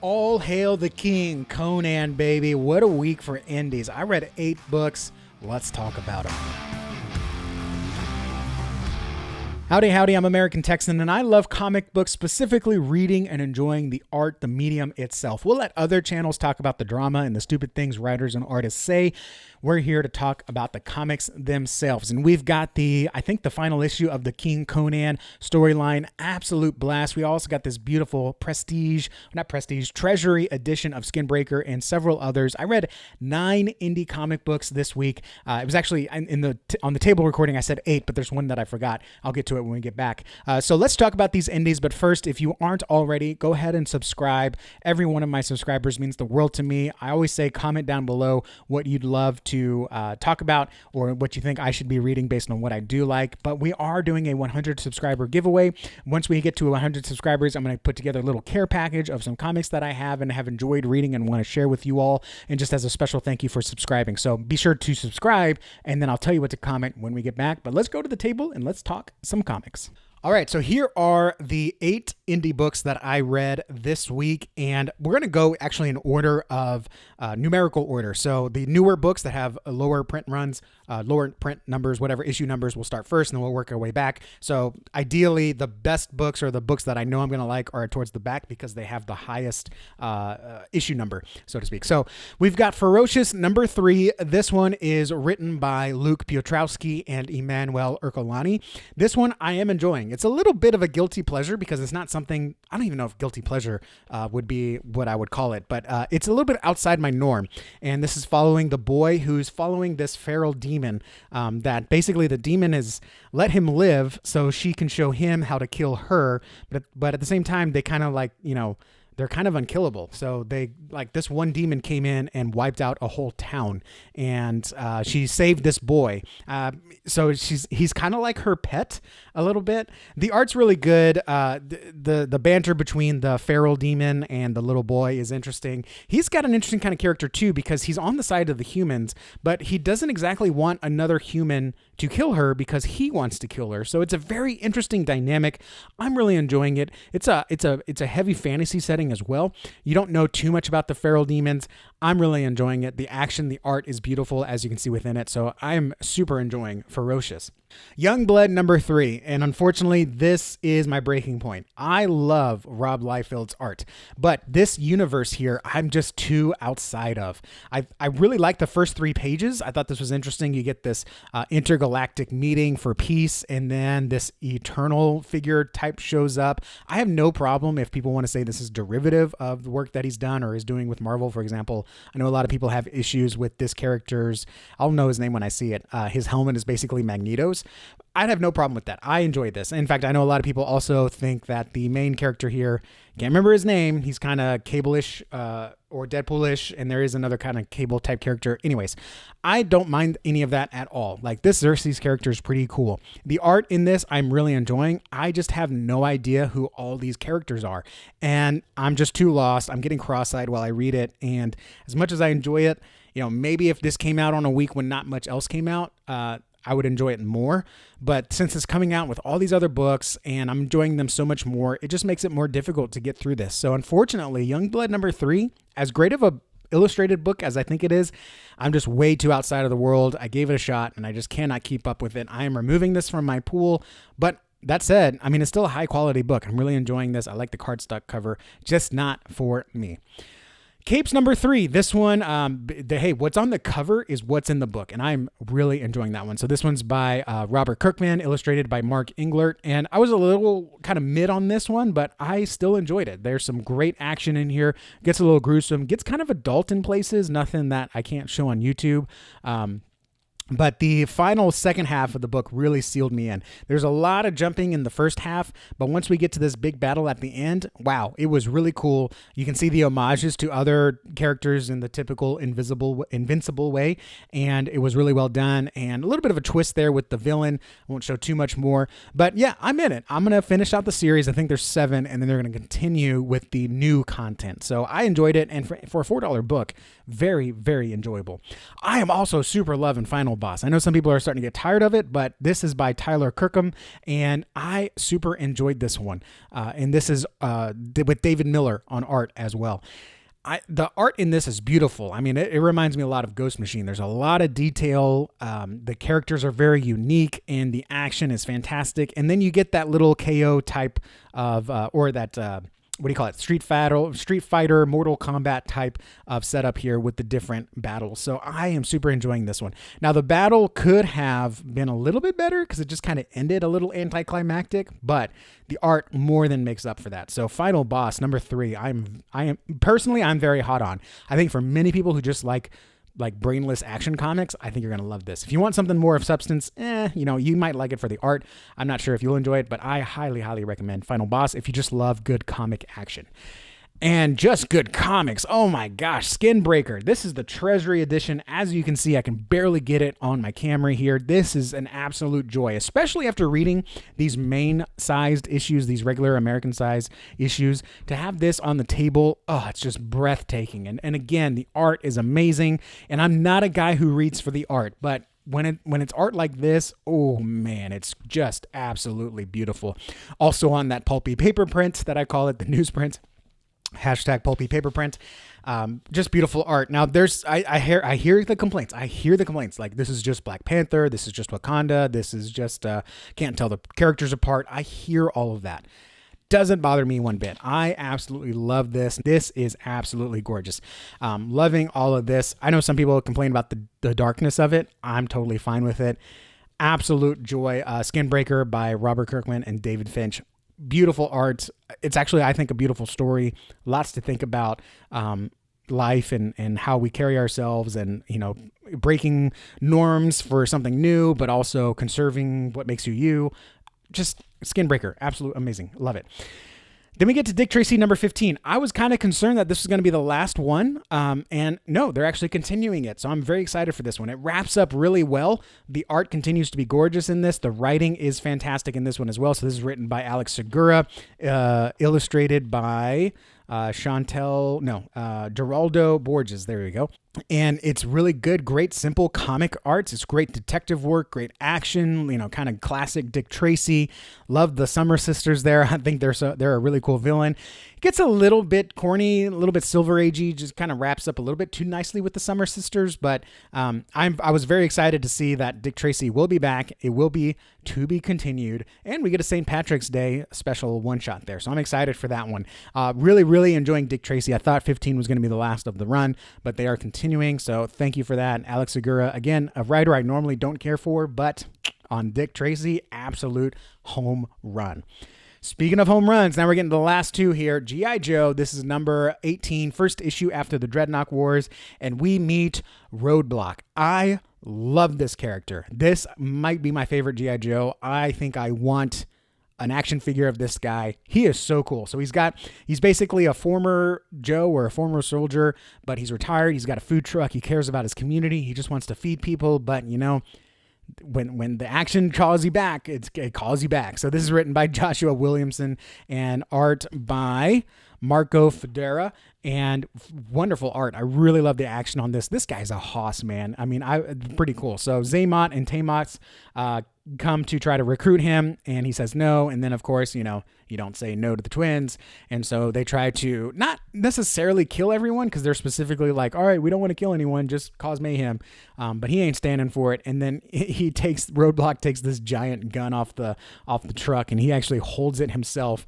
All hail the king, Conan, baby. What a week for indies. I read 8 books. Let's talk about them. Howdy, howdy, I'm American Texan, and I love comic books, specifically reading and enjoying the art, the medium itself. We'll let other channels talk about the drama and the stupid things writers and artists say. We're here to talk about the comics themselves. And we've got I think the final issue of the King Conan storyline. Absolute blast. We also got this beautiful Treasury edition of Skinbreaker and several others. I read 9 indie comic books this week. It was actually on the table recording, I said 8, but there's one that I forgot. I'll get to it when we get back. So let's talk about these indies. But first, if you aren't already, go ahead and subscribe. Every one of my subscribers means the world to me. I always say comment down below what you'd love to talk about or what you think I should be reading based on what I do like. But we are doing a 100 subscriber giveaway. Once we get to 100 subscribers, I'm going to put together a little care package of some comics that I have and have enjoyed reading and want to share with you all, and just as a special thank you for subscribing. So be sure to subscribe, and then I'll tell you what to comment when we get back. But let's go to the table and let's talk some comics. All right, so here are the 8 indie books that I read this week, and we're going to go actually in order of numerical order. So the newer books that have lower print runs, lower print numbers, whatever issue numbers, will start first, and then we'll work our way back. So ideally, the best books or the books that I know I'm going to like are towards the back because they have the highest issue number, so to speak. So we've got Ferocious number 3. This one is written by Luke Piotrowski and Emmanuel Ercolani. This one I am enjoying. It's a little bit of a guilty pleasure because it's not something, I don't even know if guilty pleasure would be what I would call it, but it's a little bit outside my norm. And this is following the boy who's following this feral demon that basically the demon has let him live so she can show him how to kill her. But at the same time, they kind of they're kind of unkillable. So this one demon came in and wiped out a whole town, and she saved this boy. So he's kind of like her pet a little bit. The art's really good. The banter between the feral demon and the little boy is interesting. He's got an interesting kind of character too, because he's on the side of the humans, but he doesn't exactly want another human to kill her because he wants to kill her. So it's a very interesting dynamic. I'm really enjoying it. It's a heavy fantasy setting as well. You don't know too much about the feral demons. I'm really enjoying it. The action, the art is beautiful, as you can see within it. So I'm super enjoying Ferocious. Youngblood number 3. And unfortunately, this is my breaking point. I love Rob Liefeld's art, but this universe here, I'm just too outside of. I really like the first 3 pages. I thought this was interesting. You get this intergalactic meeting for peace, and then this eternal figure type shows up. I have no problem if people want to say this is derivative of the work that he's done or is doing with Marvel, for example. I know a lot of people have issues with this character's, I'll know his name when I see it. His helmet is basically Magneto's. I'd have no problem with that. I enjoyed this. In fact, I know a lot of people also think that the main character here, can't remember his name, he's kind of Cable-ish or Deadpool-ish, and there is another kind of Cable type character. Anyways, I don't mind any of that at all. Like, this Xerxes character is pretty cool. The art in this I'm really enjoying. I just have no idea who all these characters are, and I'm just too lost. I'm getting cross-eyed while I read it, and as much as I enjoy it, maybe if this came out on a week when not much else came out, I would enjoy it more. But since it's coming out with all these other books and I'm enjoying them so much more, it just makes it more difficult to get through this. So unfortunately, Youngblood number 3, as great of a illustrated book as I think it is, I'm just way too outside of the world. I gave it a shot and I just cannot keep up with it. I am removing this from my pool, but that said, it's still a high quality book. I'm really enjoying this. I like the cardstock cover, just not for me. Capes number 3. This one, hey, what's on the cover is what's in the book, and I'm really enjoying that one. So this one's by Robert Kirkman, illustrated by Mark Englert, and I was a little kind of mid on this one, but I still enjoyed it. There's some great action in here. Gets a little gruesome, gets kind of adult in places, nothing that I can't show on YouTube. But the final second half of the book really sealed me in. There's a lot of jumping in the first half, but once we get to this big battle at the end, wow, it was really cool. You can see the homages to other characters in the typical invincible way, and it was really well done. And a little bit of a twist there with the villain. I won't show too much more, but yeah, I'm in it. I'm going to finish out the series. I think there's 7, and then they're going to continue with the new content. So I enjoyed it, and for a $4 book, very, very enjoyable. I am also super loving Final Boss. I know some people are starting to get tired of it, but this is by Tyler Kirkham, and I super enjoyed this one. And this is with David Miller on art as well. The art in this is beautiful. I mean, it reminds me a lot of Ghost Machine. There's a lot of detail. The characters are very unique, and the action is fantastic. And then you get that little KO type of, or that, what do you call it? Street Fighter, Mortal Kombat type of setup here with the different battles. So I am super enjoying this one. Now, the battle could have been a little bit better because it just kind of ended a little anticlimactic, but the art more than makes up for that. So Final Boss number 3, I'm personally, I'm very hot on. I think for many people who just like brainless action comics, I think you're going to love this. If you want something more of substance, you might like it for the art. I'm not sure if you'll enjoy it, but I highly, highly recommend Final Boss if you just love good comic action. And just good comics. Oh my gosh, Skinbreaker. This is the Treasury edition. As you can see, I can barely get it on my camera here. This is an absolute joy, especially after reading these main-sized issues, these regular American-sized issues. To have this on the table, oh, it's just breathtaking. And again, the art is amazing. And I'm not a guy who reads for the art, but when it's art like this, oh man, it's just absolutely beautiful. Also on that pulpy paper print that I call it, the newsprint. Hashtag pulpy paper print. Just beautiful art. Now I hear the complaints. Like, this is just Black Panther. This is just Wakanda. This is just, can't tell the characters apart. I hear all of that. Doesn't bother me one bit. I absolutely love this. This is absolutely gorgeous. Loving all of this. I know some people complain about the darkness of it. I'm totally fine with it. Absolute joy. Skinbreaker by Robert Kirkman and David Finch. Beautiful art. It's actually, I think, a beautiful story. Lots to think about, life and how we carry ourselves, and breaking norms for something new, but also conserving what makes you you. Just Skinbreaker, absolute amazing. Love it. Then we get to Dick Tracy number 15. I was kind of concerned that this was going to be the last one. And no, they're actually continuing it. So I'm very excited for this one. It wraps up really well. The art continues to be gorgeous in this. The writing is fantastic in this one as well. So this is written by Alex Segura, illustrated by Geraldo Borges. There we go. And it's really good, great, simple comic arts. It's great detective work, great action, kind of classic Dick Tracy. Love the Summer Sisters there. I think they're a really cool villain. It gets a little bit corny, a little bit Silver Agey, just kind of wraps up a little bit too nicely with the Summer Sisters. But I was very excited to see that Dick Tracy will be back. It will be to be continued. And we get a St. Patrick's Day special one-shot there. So I'm excited for that one. Really, really enjoying Dick Tracy. I thought 15 was going to be the last of the run, but they are continuing. So thank you for that. Alex Segura, again, a writer I normally don't care for, but on Dick Tracy, absolute home run. Speaking of home runs, now we're getting to the last two here. G.I. Joe, this is number 18, first issue after the Dreadnought Wars, and we meet Roadblock. I love this character. This might be my favorite G.I. Joe. I think I want an action figure of this guy. He is so cool. So he's basically a former Joe or a former soldier, but he's retired. He's got a food truck. He cares about his community. He just wants to feed people, but when the action calls you back, it calls you back. So this is written by Joshua Williamson and art by Marco Federa, and wonderful art. I really love the action on this. This guy's a hoss, man. I mean, pretty cool. So Zaymot and Tamox come to try to recruit him, and he says no. And then, of course, you don't say no to the twins. And so they try to not necessarily kill everyone, because they're specifically like, all right, we don't want to kill anyone, just cause mayhem. But he ain't standing for it. And then Roadblock takes this giant gun off the truck, and he actually holds it himself.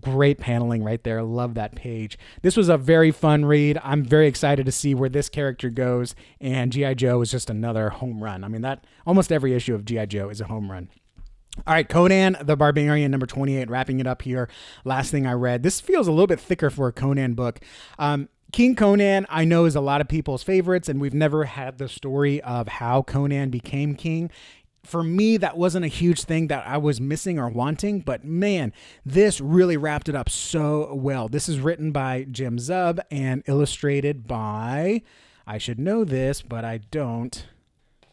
Great paneling right there. Love that page. This was a very fun read. I'm very excited to see where this character goes. And G.I. Joe is just another home run. I mean, that almost every issue of G.I. Joe is a home run. All right, Conan the Barbarian, number 28, wrapping it up here. Last thing I read. This feels a little bit thicker for a Conan book. King Conan, I know, is a lot of people's favorites, and we've never had the story of how Conan became king. For me, that wasn't a huge thing that I was missing or wanting, but man, this really wrapped it up so well. This is written by Jim Zub and illustrated by, I should know this, but I don't.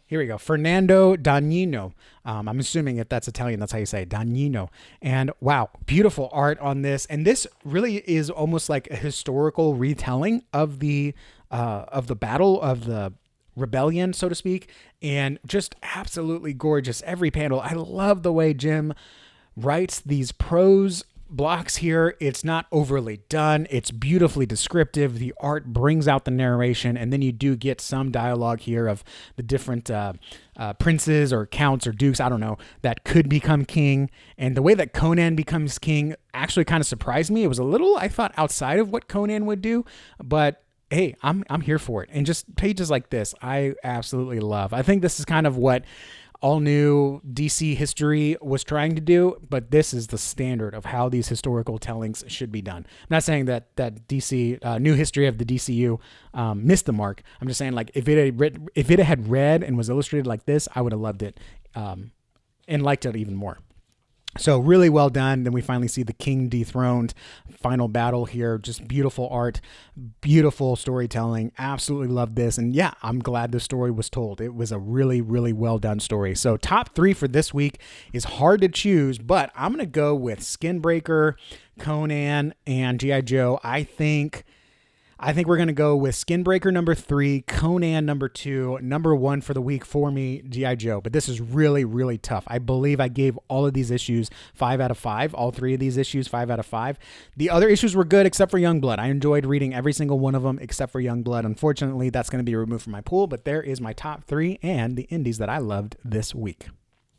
Here we go. Fernando Dagnino. I'm assuming if that's Italian, that's how you say it, Dagnino. And wow, beautiful art on this. And this really is almost like a historical retelling of the battle of the rebellion, so to speak, and just absolutely gorgeous. Every panel. I love the way Jim writes these prose blocks here. It's not overly done. It's beautifully descriptive. The art brings out the narration, and then you do get some dialogue here of the different princes or counts or dukes, I don't know, that could become king. And the way that Conan becomes king actually kind of surprised me. It was a little, I thought, outside of what Conan would do, but hey, I'm here for it. And just pages like this, I absolutely love. I think this is kind of what all new DC history was trying to do, but this is the standard of how these historical tellings should be done. I'm not saying that DC new history of the DCU missed the mark. I'm just saying, like, if it had read and was illustrated like this, I would have loved it and liked it even more. So really well done. Then we finally see the king dethroned. Final battle here. Just beautiful art, beautiful storytelling. Absolutely love this. And yeah, I'm glad the story was told. It was a really, really well done story. So top 3 for this week is hard to choose, but I'm going to go with Skinbreaker, Conan, and G.I. Joe. I think we're going to go with Skinbreaker number 3, Conan number 2, number 1 for the week for me, G.I. Joe. But this is really, really tough. I believe I gave all of these issues 5 out of 5. All 3 of these issues 5 out of 5. The other issues were good except for Youngblood. I enjoyed reading every single one of them except for Youngblood. Unfortunately, that's going to be removed from my pool, but there is my top 3 and the indies that I loved this week.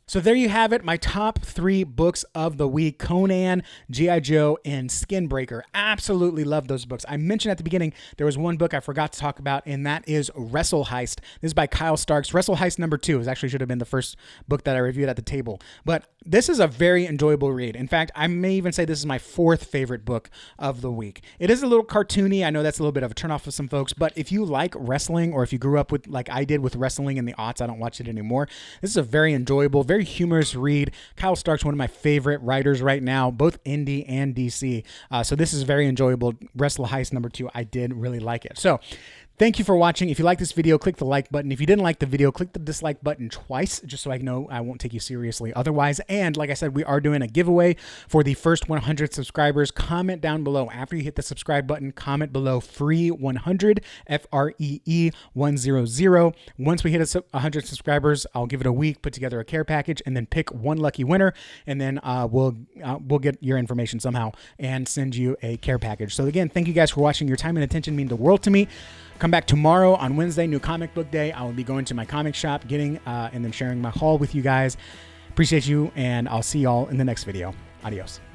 So there you have it, my top 3 books of the week: Conan, G.I. Joe, and Skinbreaker. Absolutely love those books. I mentioned at the beginning there was one book I forgot to talk about, and that is Wrestle Heist. This is by Kyle Starks. Wrestle Heist number 2 is actually should have been the first book that I reviewed at the table. But this is a very enjoyable read. In fact, I may even say this is my 4th favorite book of the week. It is a little cartoony. I know that's a little bit of a turnoff for some folks, but if you like wrestling, or if you grew up with, like I did, with wrestling in the aughts, I don't watch it anymore. This is a very enjoyable, very humorous read. Kyle Stark's one of my favorite writers right now, both indie and DC. So this is very enjoyable. Wrestle Heist number 2, I did really like it. So thank you for watching. If you like this video, click the like button. If you didn't like the video, click the dislike button twice, just so I know I won't take you seriously otherwise. And like I said, we are doing a giveaway for the first 100 subscribers. Comment down below. After you hit the subscribe button, comment below free 100, FREE 100. Once we hit 100 subscribers, I'll give it a week, put together a care package, and then pick one lucky winner. And then we'll get your information somehow and send you a care package. So again, thank you guys for watching. Your time and attention mean the world to me. Come back tomorrow on Wednesday, new comic book day. I will be going to my comic shop, getting and then sharing my haul with you guys. Appreciate you, and I'll see y'all in the next video. Adios.